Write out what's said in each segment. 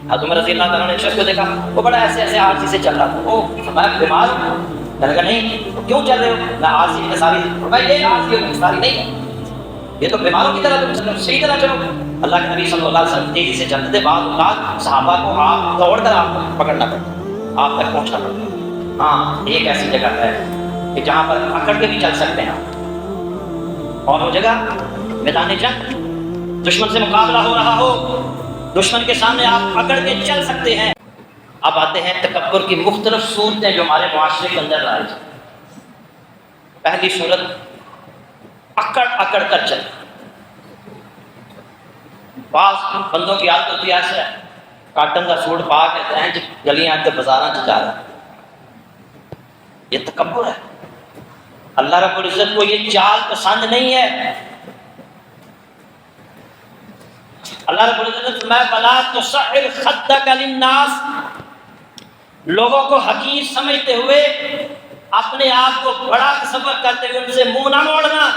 حضرت عمر رضی اللہ تعالیٰ نے ایک شخص کو دیکھا، وہ بڑا ایسے ایسے عارضی سے چل رہا تھا. وہ فرمایا بیمار ہو؟ میں نے کہا نہیں. تو کیوں چل رہے ہو؟ میں عارضی انکساری. فرمایا یہ عارضی اور انکساری نہیں ہے، یہ تو بیماروں کی طرح تم چل رہے ہو، صحیح طرح چلو. اللہ کے نبی صلی اللہ علیہ وسلم تیزی سے چلتے تھے، بعض اوقات صحابہ کو آپ دوڑ کر آپ کو پکڑنا پڑتا، آپ تک پہنچنا پڑتا. ہاں ایک ایسی جگہ ہے کہ جہاں پر اکڑ کے بھی چل سکتے ہیں، اور وہ جگہ میدان جنگ، دشمن سے مقابلہ ہو رہا ہو، دشمن کے سامنے آپ اکڑ کے چل سکتے ہیں. اب آتے ہیں تکبر کی مختلف صورتیں جو ہمارے معاشرے کے اندر رائج. پہلی صورت اکڑ اکڑ کر چل. بعض بندوں کی عادت ہوتی ہے ایسے کاٹن کا سوٹ پا کے گلیاں بازاراں چ جا رہا ہے، یہ تکبر ہے. اللہ رب العزت کو یہ چال پسند نہیں ہے. اللہ رب العزت نے فرمایا بلا تصعر خدک للناس، لوگوں کو حقیر سمجھتے ہوئے، اپنے آپ کو بڑا تصور کرتے ہوئے ان سے منہ نہ موڑنا،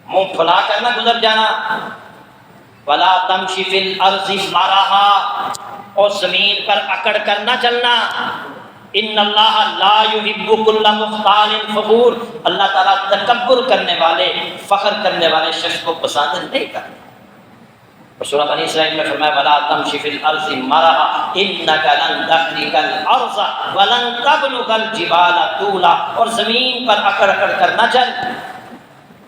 منہ پھلا کر نہ گزر جانا. ولا تمشی فی الارض مرحا، اور زمین پر اکڑ کر نہ چلنا. ان اللہ لا یحب کل مختال فخور، اللہ تعالیٰ تکبر کرنے والے، فخر کرنے والے شخص کو پسند نہیں کرتا. اور سورہ بنی اسرائیل میں فرمایا ولا تمشی فی الارض مرحا انک لن تخرق الارض ولن تبلغ الجبال طولا، اور زمین پر اکڑ اکڑ کر نہ چل.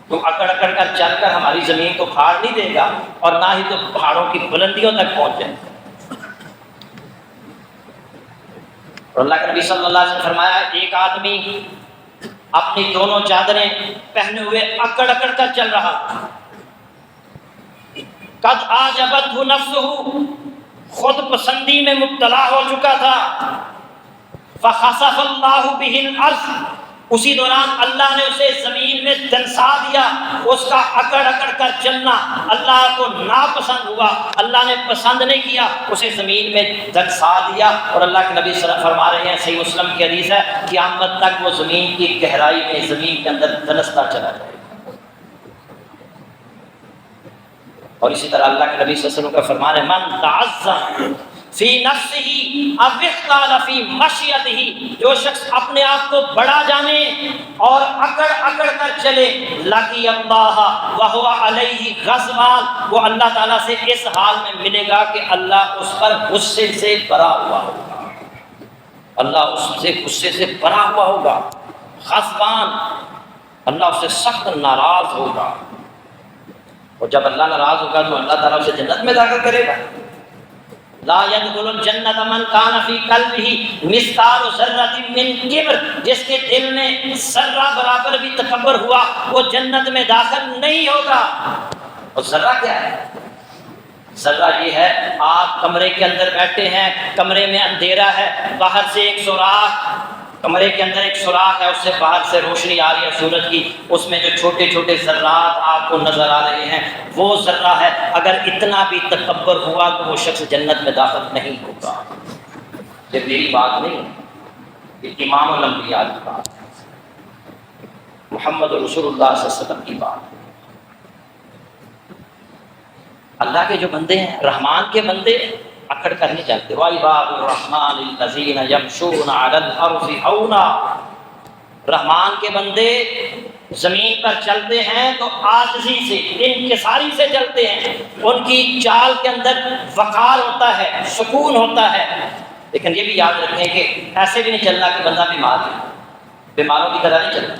تم اکڑ اکڑ کر چل کر ہماری زمین کو پھاڑ نہیں دے گا، اور نہ ہی تو پہاڑوں کی بلندیوں تک پہنچ جائے. اور اللہ کے نبی صلی اللہ علیہ وسلم فرمایا ایک آدمی اپنی دونوں چادریں پہنے ہوئے اکڑ اکڑ کر چل رہا، قد اعجبته نفسه، خود پسندی میں مبتلا ہو چکا تھا. فخسف اللہ به الارض، اسی دوران اللہ نے اسے زمین میں دنسا دیا. اس کا اکڑ اکڑ کر چلنا اللہ کو ناپسند ہوا، اللہ نے پسند نہیں کیا، اسے زمین میں دنسا دیا. اور اللہ کے نبی صلی اللہ علیہ وسلم فرما رہے ہیں، صحیح مسلم کی حدیث ہے، قیامت تک وہ زمین کی گہرائی میں، زمین کے اندر دنستا چلا جائے. اور اسی طرح اللہ کے نبی صلی اللہ علیہ وسلم کا فرمان ہے من تعظم فی نفسہ او اختال فی مشیتہ، جو شخص اپنے آپ کو بڑا جانے اور اکڑ اکڑ کر چلے، لقی اللہ وہو علیہ غضبان، وہ اللہ تعالیٰ سے اس حال میں ملے گا کہ اللہ اس پر غصے سے بھرا ہوا ہوگا. اللہ اس سے غصے سے بھرا ہوا ہوگا، غضبان، اللہ اس سے سخت ناراض ہوگا. اور جب اللہ ناراض ہوگا تو اللہ تعالیٰ اسے جنت میں داخل کرے گا. لا يدخل الجنت من كان في قلبه مثقال ذرة من کبر، جس کے دل میں ذرہ برابر بھی تکبر ہوا وہ جنت میں داخل نہیں ہوگا. اور ذرہ کیا ہے؟ ذرہ یہ ہے آپ کمرے کے اندر بیٹھے ہیں، کمرے میں اندھیرا ہے، باہر سے ایک سوراخ، کمرے کے اندر ایک سوراخ ہے، اس سے باہر سے روشنی آ رہی ہے سورج کی، اس میں جو چھوٹے چھوٹے ذرات آپ کو نظر آ رہے ہیں وہ ذرہ ہے. اگر اتنا بھی تکبر ہوا تو وہ شخص جنت میں داخل نہیں ہوگا. یہ میری بات نہیں، یہ امام الانبیاء کی بات ہے، محمد رسول اللہ صلی اللہ علیہ وسلم کی بات. اللہ کے جو بندے ہیں، رحمان کے بندے، اکڑ کر نہیں چلتے. وَعِبَادُ الرَّحْمَٰنِ الَّذِينَ يَمْشُونَ عَلَى الْأَرْضِ هَوْنًا، رحمان کے بندے زمین پر چلتے ہیں تو عاجزی سے، انکساری سے چلتے ہیں. ان کی چال کے اندر وقار ہوتا ہے، سکون ہوتا ہے. لیکن یہ بھی یاد رکھیں کہ ایسے بھی نہیں چلنا کہ بندہ بیمار ہے، بیماروں کی طرح نہیں چلنا.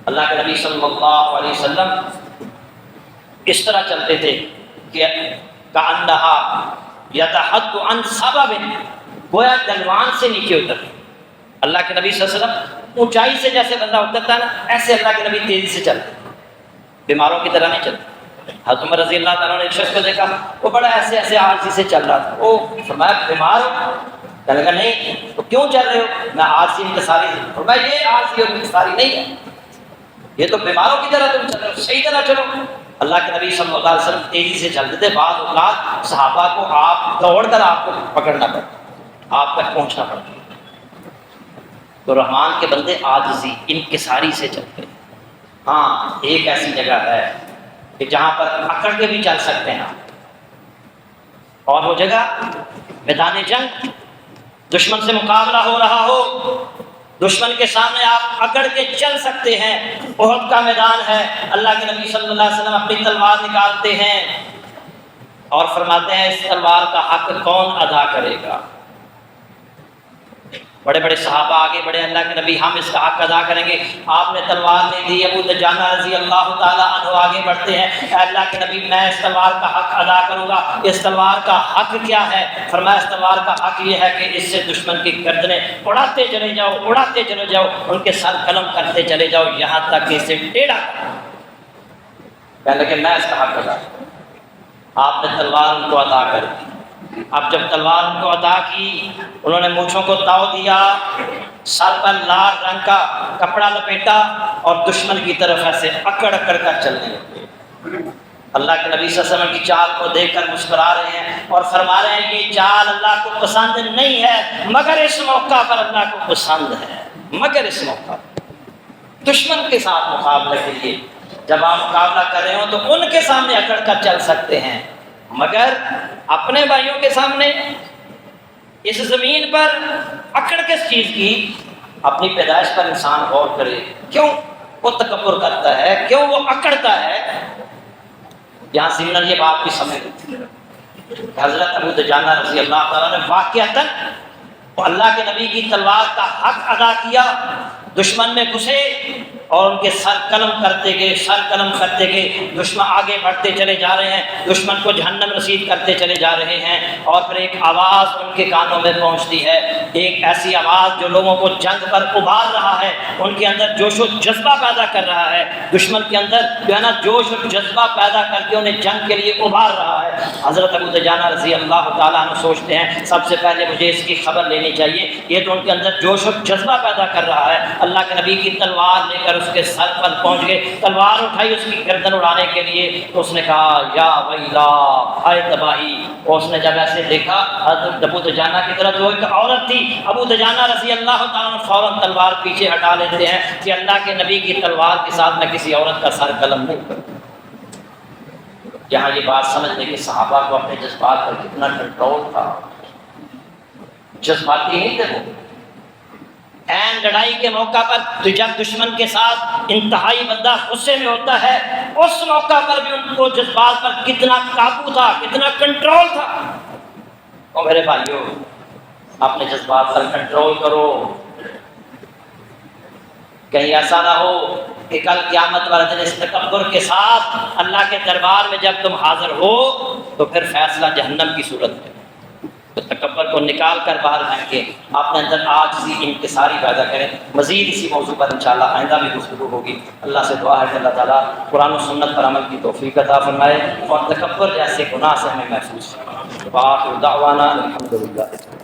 اللہ کے نبی صلی اللہ علیہ وسلم اس طرح چلتے تھے کہ کأنہا یتحد عن سبب، گویا ڈلوان سے نیچے اترتے. اللہ کے نبی صلی اللہ علیہ وسلم اونچائی سے جیسے بندہ اترتا ہے نا، ایسے اللہ کے نبی تیزی سے چلتے، بیماروں کی طرح نہیں چلتے. حضرت عمر رضی اللہ تعالیٰ نے ایک شخص کو دیکھا، وہ بڑا ایسے ایسے عارضی سے چل رہا تھا. وہ فرمایا بیمار ہو؟ کہنے لگا نہیں. تو کیوں چل رہے ہو؟ میں عارضی انکساری سے. فرمایا یہ عارضی اور انکساری نہیں ہے، یہ تو بیماروں کی طرح تم چل رہے ہو، صحیح طرح چلو. اللہ کے نبی صلی اللہ علیہ وسلم تیزی سے چلتے تھے، بعض اوقات صحابہ کو آپ دوڑ کر آپ کو پکڑنا پڑتا، آپ تک پہنچنا پڑتا. تو رحمان کے بندے عاجزی، انکساری سے چلتے ہیں. ہاں ایک ایسی جگہ ہے کہ جہاں پر اکڑ کے بھی چل سکتے ہیں، اور وہ جگہ میدان جنگ، دشمن سے مقابلہ ہو رہا ہو، دشمن کے سامنے آپ اکڑ کے چل سکتے ہیں، احد کا میدان ہے، اللہ کے نبی صلی اللہ علیہ وسلم اپنی تلوار نکالتے ہیں اور فرماتے ہیں اس تلوار کا حق کون ادا کرے گا؟ بڑے بڑے صحابہ آگے بڑے، اللہ کے نبی ہم اس کا حق ادا کریں گے۔ آپ نے تلوار نہیں دی، ابو دجانہ رضی اللہ تعالیٰ عنہ آگے بڑھتے ہیں، اے اللہ کے نبی میں اس تلوار کا حق ادا کروں گا۔ اس تلوار کا حق کیا ہے؟ فرمایا اس تلوار کا حق یہ ہے کہ اس سے دشمن کی گردنیں اڑاتے چلے جاؤ، اڑاتے چلے جاؤ، ان کے سر قلم کرتے چلے جاؤ یہاں تک کہ اسے ٹیڑھا کرو۔ کہنے لگے میں اس کا حق ادا کروں۔ آپ نے تلوار ان کو عطا کر دی۔ اب جب تلوار ان کو عطا کی، انہوں نے مونچھوں کو تاؤ دیا، سر پر لال رنگ کا کپڑا لپیٹا اور دشمن کی طرف ایسے اکڑ اکڑ کر چلنے لگے۔ اللہ کے نبی صلی اللہ علیہ وسلم کی چال کو دیکھ کر مسکرا رہے ہیں اور فرما رہے ہیں یہ چال اللہ کو پسند نہیں ہے، مگر اس موقع پر اللہ کو پسند ہے، مگر اس موقع پر دشمن کے ساتھ مقابلہ کے لیے جب آپ مقابلہ کر رہے ہو تو ان کے سامنے اکڑ کر چل سکتے ہیں، مگر اپنے بھائیوں کے سامنے اس زمین پر اکڑ کس چیز کی؟ اپنی پیدائش پر انسان غور کرے، کیوں وہ تکبر کرتا ہے، کیوں وہ اکڑتا ہے؟ یہاں ضمن یہ بات بھی سمجھ حضرت ابو دجانہ رضی اللہ تعالیٰ نے واقعتاً اللہ کے نبی کی تلوار کا حق ادا کیا، دشمن میں گھسے اور ان کے سر قلم کرتے گئے، سر قلم کرتے گئے، دشمن آگے بڑھتے چلے جا رہے ہیں، دشمن کو جہنم رسید کرتے چلے جا رہے ہیں، اور پھر ایک آواز ان کے کانوں میں پہنچتی ہے، ایک ایسی آواز جو لوگوں کو جنگ پر ابھار رہا ہے، ان کے اندر جوش و جذبہ پیدا کر رہا ہے، دشمن کے اندر جو ہے نا جوش و جذبہ پیدا کر کے انہیں جنگ کے لیے ابھار رہا ہے۔ حضرت ابو دجانہ رضی اللہ تعالیٰ عنہ سوچتے ہیں سب سے پہلے مجھے اس کی خبر لینی چاہیے، یہ تو ان کے اندر جوش و جذبہ پیدا کر رہا ہے۔ اللہ کے نبی کی تلوار لے کر اس کے سر پر پہنچ گئے، تلوار اٹھائی اس کی گردن اڑانے کے لیے، تو اس نے کہا یا ویلا، ہائے تباہی۔ اور اس نے جب ایسے دیکھا حضرت ابو دجانہ کی طرف، جو ایک عورت تھی، ابو دجانہ رضی اللہ تعالیٰ عنہ فوراً تلوار پیچھے ہٹا لیتے ہیں کہ اللہ کے نبی کی تلوار کے ساتھ میں کسی عورت کا سر قلم نہیں کروں۔ یہاں یہ بات سمجھنے کہ صحابہ کو اپنے جذبات پر کتنا کنٹرول تھا، جذباتی نہیں تھے وہ۔ این لڑائی کے موقع پر جب دشمن کے ساتھ انتہائی بندہ غصے میں ہوتا ہے، اس موقع پر بھی ان کو جذبات پر کتنا قابو تھا، کتنا کنٹرول تھا۔ اور میرے بھائیوں اپنے جذبات پر کنٹرول کرو، کہیں ایسا نہ ہو کہ کل قیامت والے دن اس تکبر کے ساتھ اللہ کے دربار میں جب تم حاضر ہو تو پھر فیصلہ جہنم کی صورت میں۔ تو تکبر کو نکال کر باہر پھینک کے اپنے اندر عاجزی انکساری پیدا کریں۔ مزید اسی موضوع پر انشاءاللہ آئندہ بھی گفتگو ہوگی۔ اللہ سے دعا ہے کہ اللہ تعالیٰ قرآن و سنت پر عمل کی توفیق عطا فرمائے اور تکبر جیسے گناہ سے ہمیں محفوظ فرمائے۔ وآخر دعوانا الحمدللہ۔